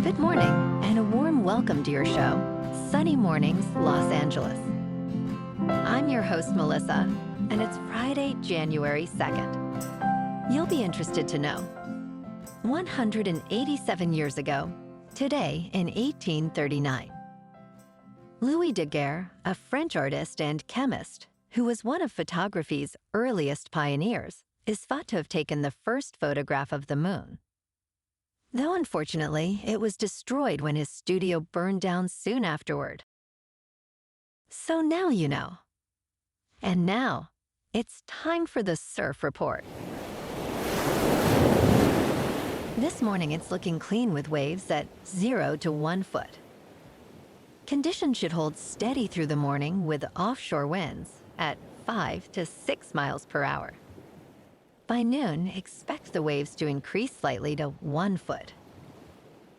Good morning, and a warm welcome to your show, Sunny Mornings, Los Angeles. I'm your host, Melissa, and it's Friday, January 2nd. You'll be interested to know, 187 years ago, today in 1839, Louis Daguerre, a French artist and chemist who was one of photography's earliest pioneers, is thought to have taken the first photograph of the moon. Though unfortunately, it was destroyed when his studio burned down soon afterward. So now you know. And now, it's time for the Surf Report. This morning it's looking clean with waves at 0 to 1 foot. Conditions should hold steady through the morning with offshore winds at 5 to 6 miles per hour. By noon, expect the waves to increase slightly to 1 foot.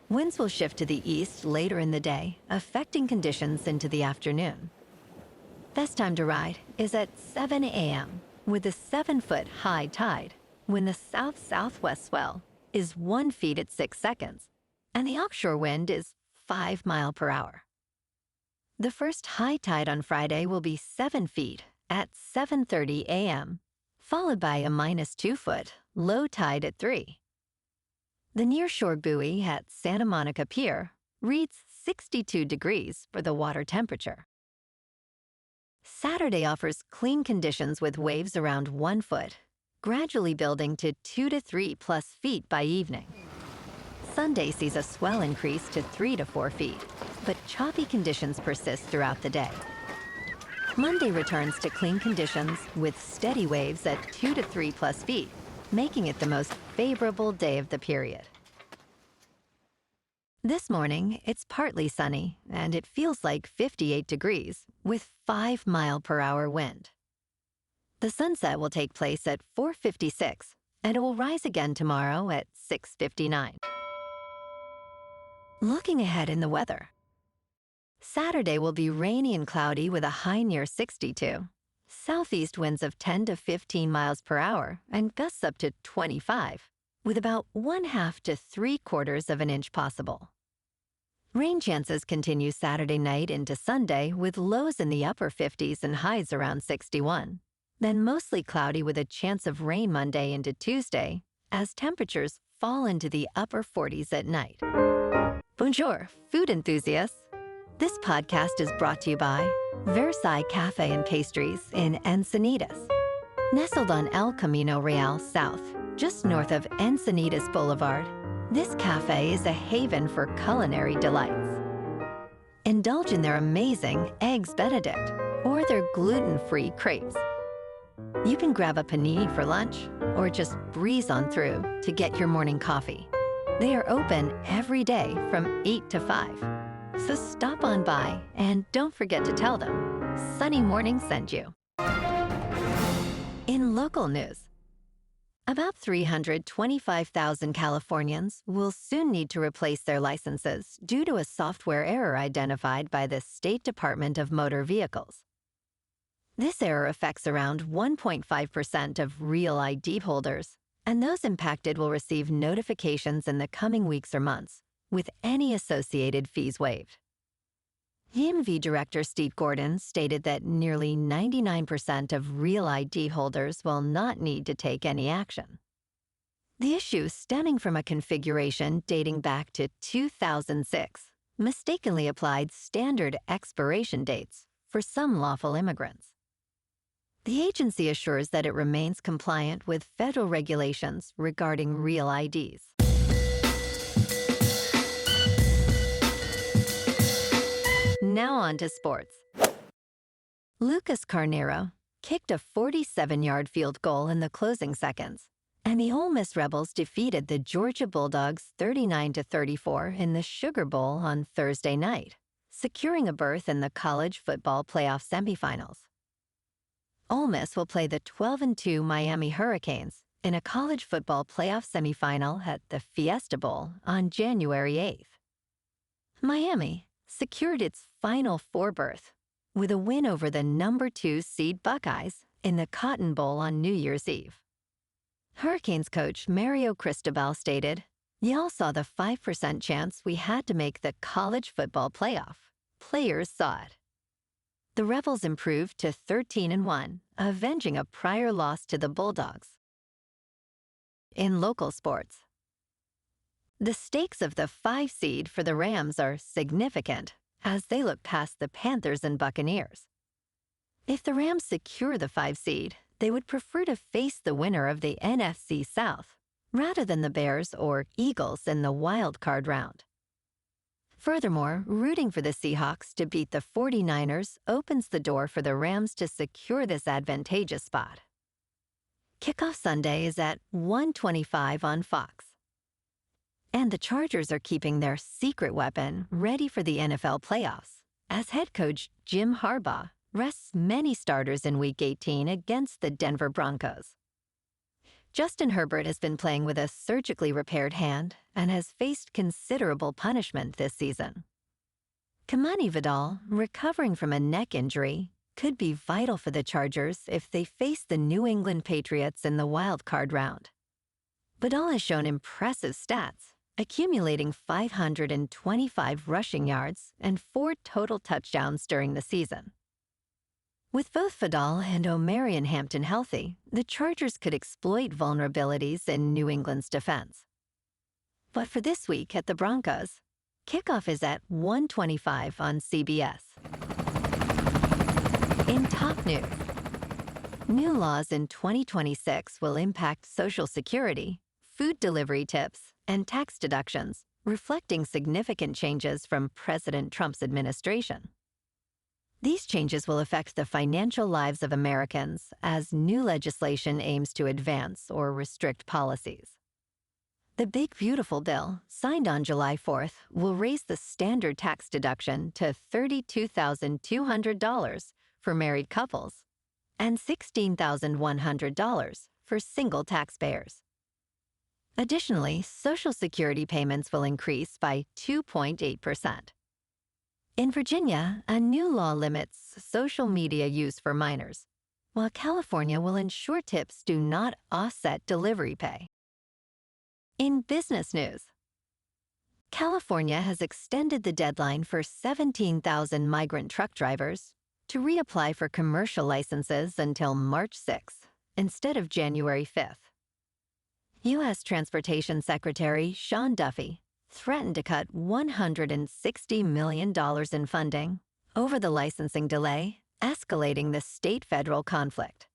Winds will shift to the east later in the day, affecting conditions into the afternoon. Best time to ride is at 7 a.m. with a 7-foot high tide when the south-southwest swell is 1 foot at 6 seconds and the offshore wind is 5 miles per hour. The first high tide on Friday will be 7 feet at 7:30 a.m., followed by a -2 foot low tide at 3. The nearshore buoy at Santa Monica Pier reads 62 degrees for the water temperature. Saturday offers clean conditions with waves around 1 foot, gradually building to 2 to 3 plus feet by evening. Sunday sees a swell increase to 3 to 4 feet, but choppy conditions persist throughout the day. Monday returns to clean conditions with steady waves at 2 to 3 plus feet, making it the most favorable day of the period. This morning, it's partly sunny, and it feels like 58 degrees with 5 mile per hour wind. The sunset will take place at 4:56, and it will rise again tomorrow at 6:59. Looking ahead in the weather. Saturday will be rainy and cloudy with a high near 62. Southeast winds of 10 to 15 miles per hour and gusts up to 25, with about 1/2 to 3/4 of an inch possible. Rain chances continue Saturday night into Sunday with lows in the upper 50s and highs around 61. Then mostly cloudy with a chance of rain Monday into Tuesday as temperatures fall into the upper 40s at night. Bonjour, food enthusiasts. This podcast is brought to you by Versailles Cafe and Pastries in Encinitas. Nestled on El Camino Real South, just north of Encinitas Boulevard, this cafe is a haven for culinary delights. Indulge in their amazing Eggs Benedict or their gluten-free crepes. You can grab a panini for lunch or just breeze on through to get your morning coffee. They are open every day from 8 to 5. So stop on by and don't forget to tell them Sunny Morning sent you. In local news, about 325,000 Californians will soon need to replace their licenses due to a software error identified by the State Department of Motor Vehicles. This error affects around 1.5% of real ID holders, and those impacted will receive notifications in the coming weeks or months, with any associated fees waived. DMV Director Steve Gordon stated that nearly 99% of real ID holders will not need to take any action. The issue stemming from a configuration dating back to 2006 mistakenly applied standard expiration dates for some lawful immigrants. The agency assures that it remains compliant with federal regulations regarding real IDs. Now on to sports. Lucas Carneiro kicked a 47-yard field goal in the closing seconds, and the Ole Miss Rebels defeated the Georgia Bulldogs 39-34 in the Sugar Bowl on Thursday night, securing a berth in the college football playoff semifinals. Ole Miss will play the 12-2 Miami Hurricanes in a college football playoff semifinal at the Fiesta Bowl on January 8th. Miami secured its Final Four berth with a win over the number 2 seed Buckeyes in the Cotton Bowl on New Year's Eve. Hurricanes coach Mario Cristobal stated, Y'all saw the 5% chance we had to make the college football playoff. Players saw it. The Rebels improved to 13-1, avenging a prior loss to the Bulldogs. In local sports, the stakes of the 5 seed for the Rams are significant as they look past the Panthers and Buccaneers. If the Rams secure the 5 seed, they would prefer to face the winner of the NFC South rather than the Bears or Eagles in the wild card round. Furthermore, rooting for the Seahawks to beat the 49ers opens the door for the Rams to secure this advantageous spot. Kickoff Sunday is at 1:25 on Fox. And the Chargers are keeping their secret weapon ready for the NFL playoffs, as head coach Jim Harbaugh rests many starters in Week 18 against the Denver Broncos. Justin Herbert has been playing with a surgically repaired hand and has faced considerable punishment this season. Kamani Vidal, recovering from a neck injury, could be vital for the Chargers if they face the New England Patriots in the wild card round. Vidal has shown impressive stats, accumulating 525 rushing yards and 4 total touchdowns during the season. With both Vidal and Omarion Hampton healthy, the Chargers could exploit vulnerabilities in New England's defense. But for this week at the Broncos, kickoff is at 1:25 on CBS. In top news, new laws in 2026 will impact Social Security, food delivery tips, and tax deductions, reflecting significant changes from President Trump's administration. These changes will affect the financial lives of Americans as new legislation aims to advance or restrict policies. The Big Beautiful Bill, signed on July 4th, will raise the standard tax deduction to $32,200 for married couples and $16,100 for single taxpayers. Additionally, Social Security payments will increase by 2.8%. In Virginia, a new law limits social media use for minors, while California will ensure tips do not offset delivery pay. In business news, California has extended the deadline for 17,000 migrant truck drivers to reapply for commercial licenses until March 6th instead of January 5th. U.S. Transportation Secretary Sean Duffy threatened to cut $160 million in funding over the licensing delay, escalating the state-federal conflict.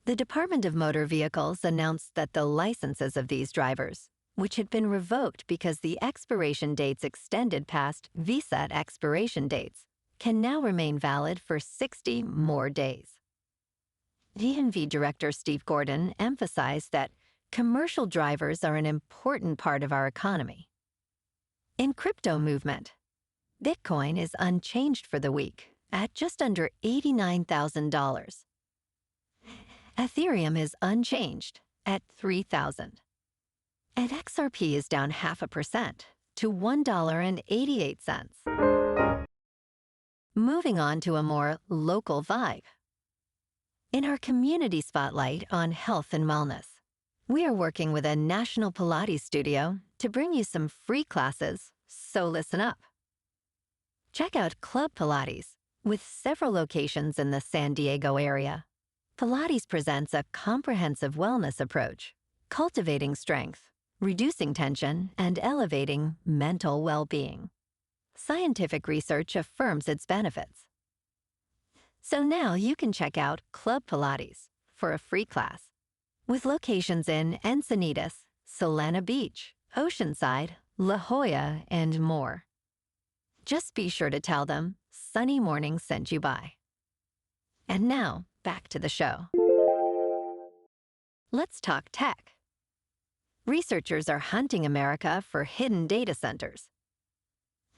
The Department of Motor Vehicles announced that the licenses of these drivers, which had been revoked because the expiration dates extended past VSAT expiration dates, can now remain valid for 60 more days. DMV Director Steve Gordon emphasized that commercial drivers are an important part of our economy. In crypto movement, Bitcoin is unchanged for the week at just under $89,000. Ethereum is unchanged at $3,000. And XRP is down 0.5% to $1.88. Moving on to a more local vibe. In our community spotlight on health and wellness, we are working with a national Pilates studio to bring you some free classes, so listen up. Check out Club Pilates, with several locations in the San Diego area. Pilates presents a comprehensive wellness approach, cultivating strength, reducing tension, and elevating mental well-being. Scientific research affirms its benefits. So now you can check out Club Pilates for a free class, with locations in Encinitas, Solana Beach, Oceanside, La Jolla, and more. Just be sure to tell them Sunny Morning sent you by. And now, back to the show. Let's talk tech. Researchers are hunting America for hidden data centers.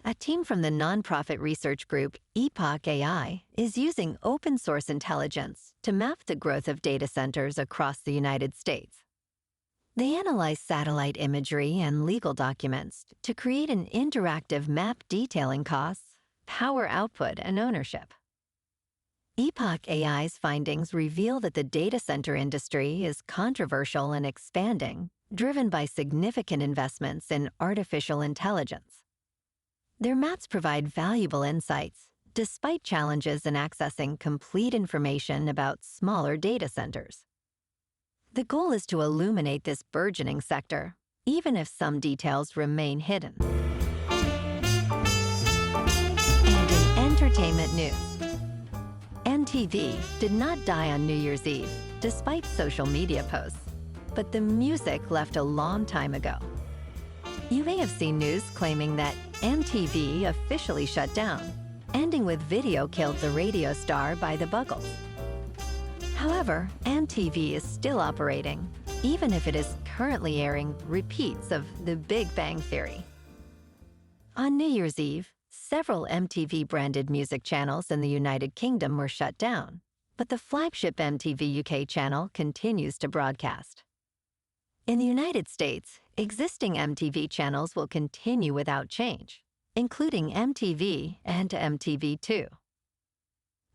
A team from the nonprofit research group Epoch AI is using open-source intelligence to map the growth of data centers across the United States. They analyze satellite imagery and legal documents to create an interactive map detailing costs, power output, and ownership. Epoch AI's findings reveal that the data center industry is controversial and expanding driven by significant investments in artificial intelligence. Their maps provide valuable insights, despite challenges in accessing complete information about smaller data centers. The goal is to illuminate this burgeoning sector, even if some details remain hidden. And in entertainment news, MTV did not die on New Year's Eve, despite social media posts, but the music left a long time ago. You may have seen news claiming that MTV officially shut down, ending with "Video killed the radio star" by the Buggles. However, MTV is still operating, even if it is currently airing repeats of The Big Bang Theory. On New Year's Eve, several MTV-branded music channels in the United Kingdom were shut down, but the flagship MTV UK channel continues to broadcast. In the United States, existing MTV channels will continue without change, including MTV and MTV2.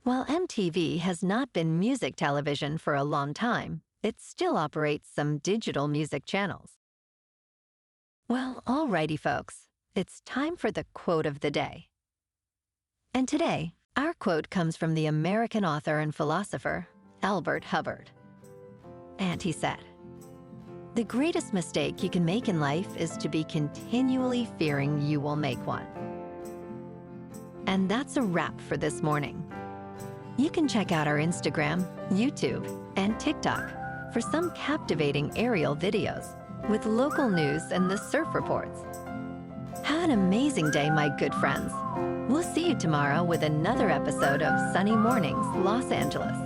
While MTV has not been music television for a long time, it still operates some digital music channels. Well, alrighty folks, it's time for the quote of the day. And today, our quote comes from the American author and philosopher, Albert Hubbard. And he said, "The greatest mistake you can make in life is to be continually fearing you will make one." And that's a wrap for this morning. You can check out our Instagram, YouTube, and TikTok for some captivating aerial videos with local news and the surf reports. Have an amazing day, my good friends. We'll see you tomorrow with another episode of Sunny Mornings, Los Angeles.